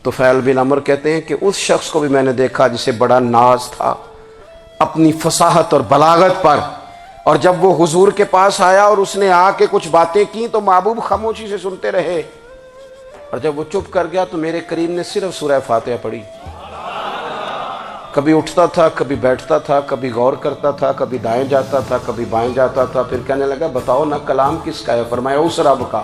طفیل بن عمر کہتے ہیں کہ اس شخص کو بھی میں نے دیکھا جسے بڑا ناز تھا اپنی فصاحت اور بلاغت پر، اور جب وہ حضور کے پاس آیا اور اس نے آ کے کچھ باتیں کی تو محبوب خاموشی سے سنتے رہے، اور جب وہ چپ کر گیا تو میرے کریم نے صرف سورہ فاتحہ پڑھی۔ کبھی اٹھتا تھا، کبھی بیٹھتا تھا، کبھی غور کرتا تھا، کبھی دائیں جاتا تھا، کبھی بائیں جاتا تھا، پھر کہنے لگا بتاؤ نا کلام کس کا ہے؟ فرمایا اس رب کا،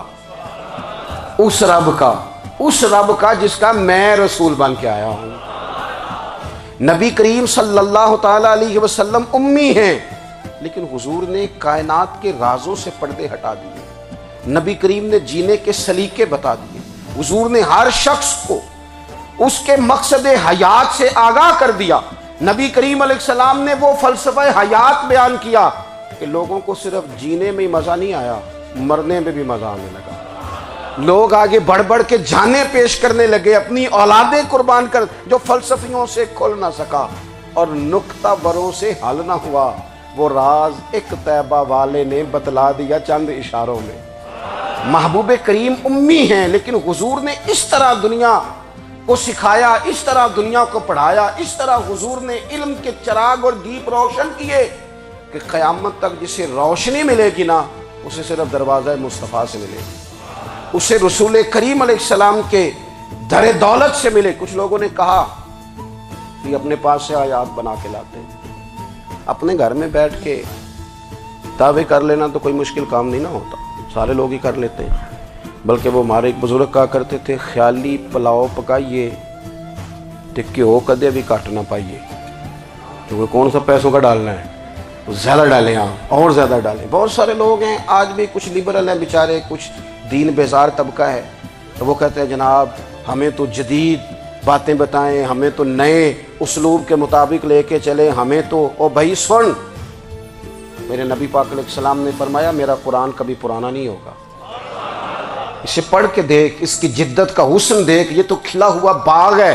اس رب کا، اس رب کا جس کا میں رسول بن کے آیا ہوں۔ نبی کریم صلی اللہ تعالیٰ علیہ وسلم امی ہیں، لیکن حضور نے کائنات کے رازوں سے پردے ہٹا دیے، نبی کریم نے جینے کے سلیقے بتا دیے، حضور نے ہر شخص کو اس کے مقصد حیات سے آگاہ کر دیا۔ نبی کریم علیہ السلام نے وہ فلسفہ حیات بیان کیا کہ لوگوں کو صرف جینے میں ہی مزہ نہیں آیا، مرنے میں بھی مزہ آنے لگا۔ لوگ آگے بڑھ بڑھ کے جانیں پیش کرنے لگے، اپنی اولادیں قربان کر، جو فلسفیوں سے کھل نہ سکا اور نکتہ بروں سے حل نہ ہوا، وہ راز ایک طیبہ والے نے بتلا دیا چند اشاروں میں۔ محبوب کریم امی ہیں، لیکن حضور نے اس طرح دنیا کو سکھایا، اس طرح دنیا کو پڑھایا، اس طرح حضور نے علم کے چراغ اور دیپ روشن کیے کہ قیامت تک جسے روشنی ملے گی نا، اسے صرف دروازہ مصطفیٰ سے ملے گی، اسے رسول کریم علیہ السلام کے در دولت سے ملے۔ کچھ لوگوں نے کہا کہ اپنے پاس سے آیات بنا کے لاتے ہیں، اپنے گھر میں بیٹھ کے دعوے کر لینا تو کوئی مشکل کام نہیں نہ ہوتا، سارے لوگ ہی کر لیتے ہیں۔ بلکہ وہ ہمارے ایک بزرگ کہا کرتے تھے خیالی پلاؤ پکائیے تے گھیو کدے بھی کٹ نہ پائیے، کیونکہ کون سا پیسوں کا ڈالنا ہے، زیادہ ڈالیں آپ اور زیادہ ڈالیں۔ بہت سارے لوگ ہیں آج بھی، کچھ لبرل ہیں بیچارے، کچھ دین بیزار طبقہ ہے، تو وہ کہتے ہیں جناب ہمیں تو جدید باتیں بتائیں، ہمیں تو نئے اسلوب کے مطابق لے کے چلیں، ہمیں تو او بھائی سن، میرے نبی پاک علیہ السلام نے فرمایا میرا قرآن کبھی پرانا نہیں ہوگا، اسے پڑھ کے دیکھ، اس کی جدت کا حسن دیکھ، یہ تو کھلا ہوا باغ ہے،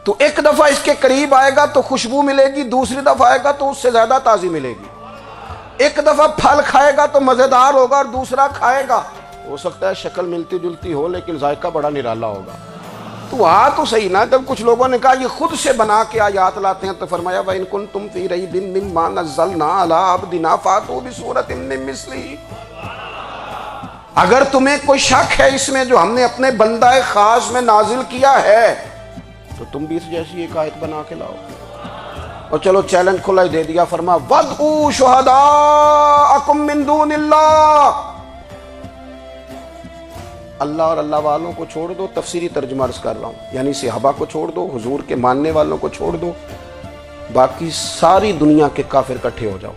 تو ایک دفعہ اس کے قریب آئے گا تو خوشبو ملے گی، دوسری دفعہ آئے گا تو اس سے زیادہ تازی ملے گی، ایک دفعہ پھل کھائے گا تو مزیدار ہوگا اور دوسرا کھائے گا ہو سکتا ہے شکل ملتی جلتی ہو لیکن ذائقہ بڑا نرالا ہوگا۔ تو تو صحیح نا، جب کچھ لوگوں نے کہا یہ خود سے بنا کے آیات لاتے ہیں تو فرمایا وَإِن كُنتُمْ فِي رَيْبٍ مِّمَّا نَزَّلْنَا عَلَىٰ عَبْدِنَا فَأْتُوا بِسُورَةٍ مِّن مِّثْلِهِ، اگر تمہیں کوئی شک ہے اس میں جو ہم نے اپنے بندہ خاص میں نازل کیا ہے تو تم بھی اس جیسی ایک آیت بنا کے لاؤ۔ اور چلو چیلنج کھلا ہی دے دیا، فرما وَادْعُوا شُهَدَاءَكُم مِّن دُونِ اللَّهِ، اللہ اور اللہ والوں کو چھوڑ دو، تفسیری ترجمہ عرض کر رہا ہوں، یعنی صحابہ کو چھوڑ دو، حضور کے ماننے والوں کو چھوڑ دو، باقی ساری دنیا کے کافر اکٹھے ہو جاؤ،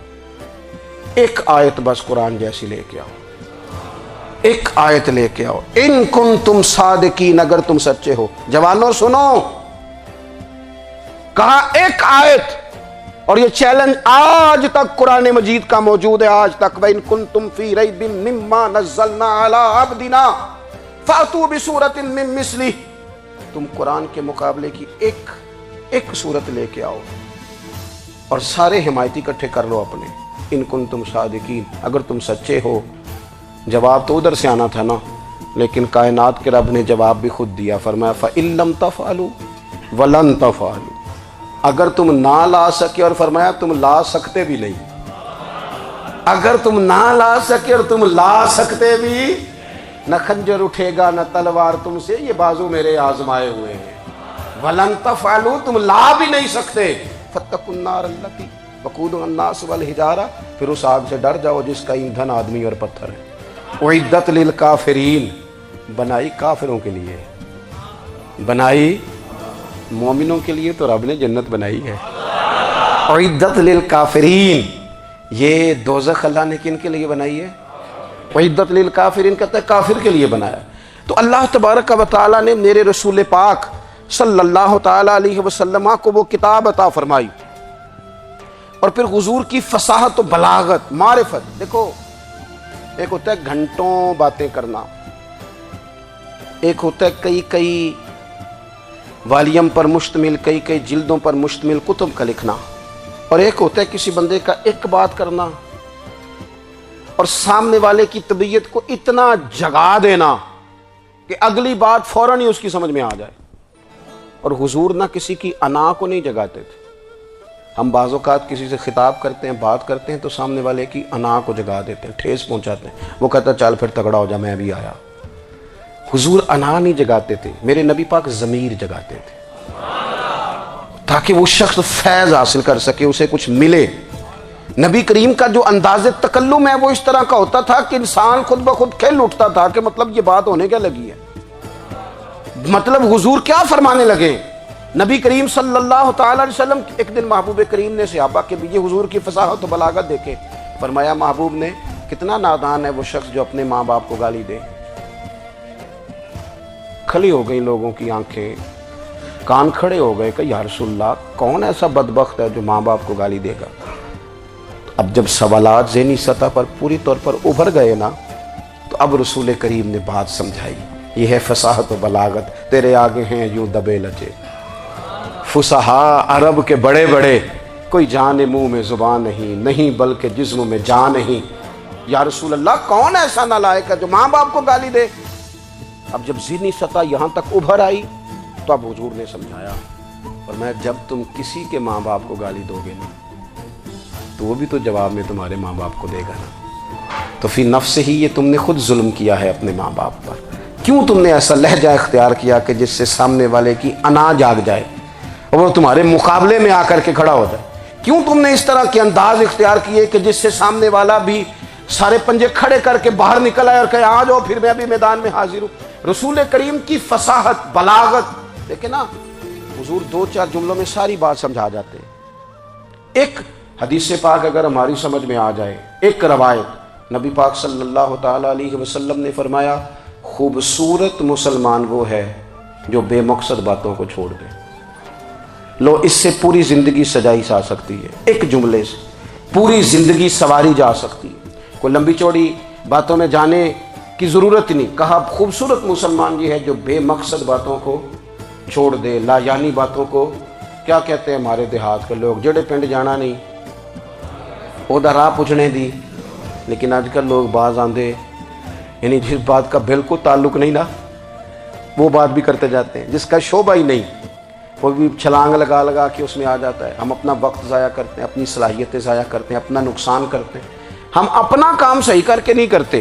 ایک آیت بس قرآن جیسی لے کے آؤ، ایک آیت لے کے آؤ، ان کنتم صادقین، اگر تم سچے ہو۔ جوانوں سنو، کہا ایک آیت، اور یہ چیلنج آج تک قرآن مجید کا موجود ہے، آج تک وَإِن كُنتُمْ فِي رَيْبٍ مِّمَّا نَزَّلْنَا عَلَىٰ عَبْدِنَا فَأْتُوا بِسُورَةٍ مِّن مِّثْلِهِ، تم قرآن کے مقابلے کی ایک صورت لے کے آؤ اور سارے حمایتی اکٹھے کر لو اپنے، ان کنتم صادقین، اگر تم سچے ہو۔ جواب تو ادھر سے آنا تھا نا، لیکن کائنات کے رب نے جواب بھی خود دیا، فرمایا فَإِن لَّمْ تَفْعَلُوا وَلَن تَفْعَلُوا، اگر تم نہ لا سکے، اور فرمایا تم لا سکتے بھی نہیں، اگر تم نہ لا سکے اور تم لا سکتے بھی، نہ خنجر اٹھے گا نہ تلوار تم سے، یہ بازو میرے آزمائے ہوئے ہیں، وَلَن تَفْعَلُوا، تم لا بھی نہیں سکتے، فَاتَّقُوا النَّارَ الَّتِي وَقُودُهَا النَّاسُ وَالْحِجَارَةُ، پھر اس آگ سے ڈر جاؤ جس کا ایندھن آدمی اور پتھر ہے، اُعِدَّتْ لِلْكَافِرِينَ، بنائی کافروں کے لیے، بنائی مومنوں کے لیے تو رب نے جنت بنائی ہے، اُعِدَّتْ لِلْكَافِرِينَ، یہ دوزخ اللہ نے کن کے لیے بنائی ہے؟ اُعِدَّتْ لِلْكَافِرِينَ کہتا ہے کافر کے لیے بنایا۔ تو اللہ تبارک و تعالیٰ نے میرے رسول پاک صلی اللہ تعالیٰ علیہ وسلم کو وہ کتاب عطا فرمائی، اور پھر حضور کی فصاحت و بلاغت، معرفت، دیکھو ایک ہوتا ہے گھنٹوں باتیں کرنا، ایک ہوتا ہے کئی کئی والیم پر مشتمل، کئی کئی جلدوں پر مشتمل کتب کا لکھنا، اور ایک ہوتا ہے کسی بندے کا ایک بات کرنا اور سامنے والے کی طبیعت کو اتنا جگا دینا کہ اگلی بات فوراً ہی اس کی سمجھ میں آ جائے۔ اور حضور نہ کسی کی انا کو نہیں جگاتے تھے. ہم بعض اوقات کسی سے خطاب کرتے ہیں، بات کرتے ہیں تو سامنے والے کی انا کو جگا دیتے ہیں، ٹھیس پہنچاتے ہیں. وہ کہتا ہے چل پھر تگڑا ہو جا، میں بھی آیا. حضور انا نہیں جگاتے تھے، میرے نبی پاک ضمیر جگاتے تھے تاکہ وہ شخص فیض حاصل کر سکے، اسے کچھ ملے. نبی کریم کا جو انداز تکلم ہے وہ اس طرح کا ہوتا تھا کہ انسان خود بخود کھل اٹھتا تھا کہ مطلب یہ بات ہونے کیا لگی ہے، مطلب حضور کیا فرمانے لگے. نبی کریم صلی اللہ تعالی علیہ وسلم ایک دن محبوب کریم نے صحابہ کے لیے حضور کی فصاحت و بلاغت دیکھے. فرمایا محبوب نے کتنا نادان ہے وہ شخص جو اپنے ماں باپ کو گالی دے. کھلی ہو گئی لوگوں کی آنکھیں، کان کھڑے ہو گئے کہ یا رسول اللہ کون ایسا بدبخت ہے جو ماں باپ کو گالی دے گا. اب جب سوالات ذہنی سطح پر پوری طور پر ابھر گئے نا تو اب رسول کریم نے بات سمجھائی. یہ ہے فصاحت و بلاغت. تیرے آگے ہیں یوں دبے لچے فصحاء عرب کے بڑے بڑے، کوئی جان منہ میں زبان نہیں بلکہ جسم میں جان نہیں. یا رسول اللہ کون ایسا نالائق ہے جو ماں باپ کو گالی دے. اب جب ذہنی سطح یہاں تک ابھر آئی تو اب حضور نے سمجھایا، اور میں جب تم کسی کے ماں باپ کو گالی دو گے نا تو وہ بھی تو جواب میں تمہارے ماں باپ کو دے گا نا. تو فی نفس ہی یہ تم نے خود ظلم کیا ہے اپنے ماں باپ پر. کیوں تم نے ایسا لہجہ اختیار کیا کہ جس سے سامنے والے کی انا جاگ جائے اور وہ تمہارے مقابلے میں آ کر کے کھڑا ہو جائے. کیوں تم نے اس طرح کے انداز اختیار کیے کہ جس سے سامنے والا بھی سارے پنجے کھڑے کر کے باہر نکل آئے اور کہے آ جاؤ پھر میں بھی میدان میں حاضر ہوں. رسول کریم کی فصاحت بلاغت دیکھیں نا، حضور دو چار جملوں میں ساری بات سمجھا جاتے ہیں. ایک حدیث پاک اگر ہماری سمجھ میں آ جائے، ایک روایت نبی پاک صلی اللہ تعالی علیہ وسلم نے فرمایا خوبصورت مسلمان وہ ہے جو بے مقصد باتوں کو چھوڑ دے. لو اس سے پوری زندگی سجائی جا سکتی ہے، ایک جملے سے پوری زندگی سواری جا سکتی ہے. کوئی لمبی چوڑی باتوں میں جانے کی ضرورت نہیں. کہا خوبصورت مسلمان یہ ہے جو بے مقصد باتوں کو چھوڑ دے، لا یعنی باتوں کو. کیا کہتے ہیں ہمارے دیہات کے لوگ، جڑے پنڈ جانا نہیں ادھر راہ پوچھنے دی. لیکن آج کل لوگ باز آندے یعنی جس بات کا بالکل تعلق نہیں نا وہ بات بھی کرتے جاتے ہیں، جس کا شعبہ ہی نہیں وہ بھی چھلانگ لگا کے اس میں آ جاتا ہے. ہم اپنا وقت ضائع کرتے ہیں، اپنی صلاحیتیں ضائع کرتے ہیں، اپنا نقصان کرتے ہیں. ہم اپنا کام صحیح کر کے نہیں کرتے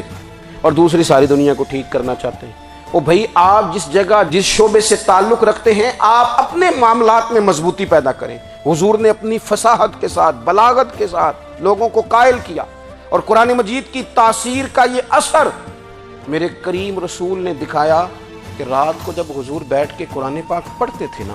اور دوسری ساری دنیا کو ٹھیک کرنا چاہتے ہیں. او بھائی آپ جس جگہ جس شعبے سے تعلق رکھتے ہیں آپ اپنے معاملات میں مضبوطی پیدا کریں. حضور نے اپنی فصاحت کے ساتھ بلاغت کے ساتھ لوگوں کو قائل کیا، اور قرآن مجید کی تاثیر کا یہ اثر میرے کریم رسول نے دکھایا کہ رات کو جب حضور بیٹھ کے قرآن پاک پڑھتے تھے نا